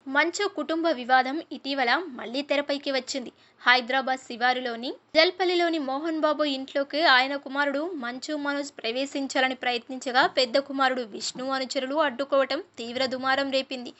మంచు కుటుంబ వివాదం ఇటీవల మళ్లీ తెరపైకి వచ్చింది. హైదరాబాద్ శివారులోని జల్పల్లిలోని మోహన్ బాబు ఇంట్లోకి ఆయన కుమారుడు మంచు మనోజ్ ప్రవేశించాలని ప్రయత్నించగా పెద్ద కుమారుడు విష్ణు అనుచరులు అడ్డుకోవటం తీవ్ర దుమారం రేపింది.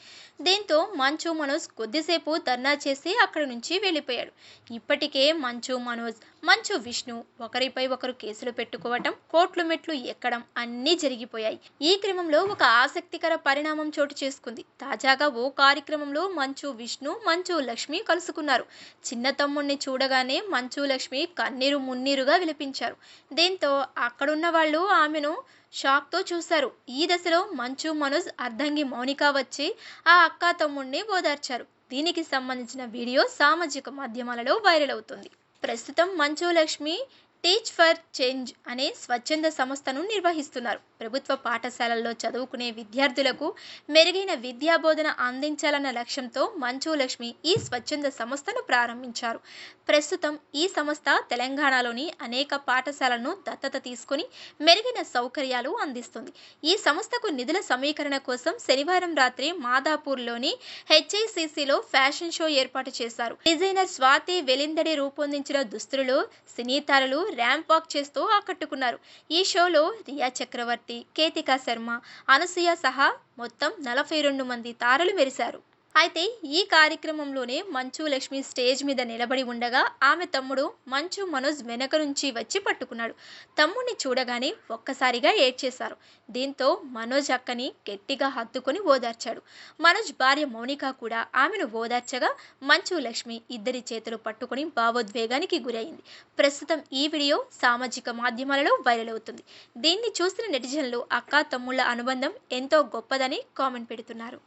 దీంతో మంచు మనోజ్ కొద్దిసేపు ధర్నా చేసి అక్కడి నుంచి వెళ్లిపోయాడు. ఇప్పటికే మంచు మనోజ్, మంచు విష్ణు ఒకరిపై ఒకరు కేసులు పెట్టుకోవటం, కోర్టుల మెట్లు ఎక్కడం అన్నీ జరిగిపోయాయి. ఈ క్రమంలో ఒక ఆసక్తికర పరిణామం చోటు చేసుకుంది. తాజాగా ఓ కార్యక్రమంలో మంచు విష్ణు, మంచు లక్ష్మి కలుసుకున్నారు. చిన్న తమ్ముణ్ణి చూడగానే మంచు లక్ష్మి కన్నీరు మున్నీరుగా విలపించారు. దీంతో అక్కడున్న వాళ్ళు ఆమెను షాక్తో చూశారు. ఈ దశలో మంచు మనోజ్ అర్ధంగి మౌనిక వచ్చి ఆ అక్కా తమ్ముణ్ణి ఓదార్చారు. దీనికి సంబంధించిన వీడియో సామాజిక మాధ్యమాలలో వైరల్ అవుతుంది. ప్రస్తుతం Manchu Lakshmi teach for change అనే స్వచ్ఛంద సంస్థను నిర్వహిస్తున్నారు. ప్రభుత్వ పాఠశాలల్లో చదువుకునే విద్యార్థులకు మెరుగైన విద్యాబోధన అందించాలన్న లక్ష్యంతో మంచు లక్ష్మి ఈ స్వచ్ఛంద సంస్థను ప్రారంభించారు. ప్రస్తుతం ఈ సంస్థ తెలంగాణలోని అనేక పాఠశాలలను దత్తత తీసుకుని మెరుగైన సౌకర్యాలు అందిస్తుంది. ఈ సంస్థకు నిధుల సమీకరణ కోసం శనివారం రాత్రి మాదాపూర్లోని హెచ్ఐసిసిలో ఫ్యాషన్ షో ఏర్పాటు చేశారు. డిజైనర్ స్వాతి వెలిందడి రూపొందించిన దుస్తులలో సినీ తారలు ర్యాంప్ వాక్ చేస్తూ ఆకట్టుకున్నారు. ఈ షోలో రియా చక్రవర్తి, కేతికా శర్మ, అనసూయ సహా మొత్తం 42 మంది తారలు మెరిశారు. అయితే ఈ కార్యక్రమంలోనే మంచు లక్ష్మి స్టేజ్ మీద నిలబడి ఉండగా ఆమె తమ్ముడు మంచు మనోజ్ వెనక నుంచి వచ్చి పట్టుకున్నాడు. తమ్ముడిని చూడగానే ఒక్కసారిగా ఏడ్చేశారు. దీంతో మనోజ్ అక్కని గట్టిగా హత్తుకొని ఓదార్చాడు. మనోజ్ భార్య మౌనిక కూడా ఆమెను ఓదార్చగా మంచు లక్ష్మి ఇద్దరి చేతులు పట్టుకొని భావోద్వేగానికి గురైంది. ప్రస్తుతం ఈ వీడియో సామాజిక మాధ్యమాలలో వైరల్ అవుతుంది. దీన్ని చూసిన నెటిజన్లు అక్కా తమ్ముళ్ల అనుబంధం ఎంతో గొప్పదని కామెంట్ పెడుతున్నారు.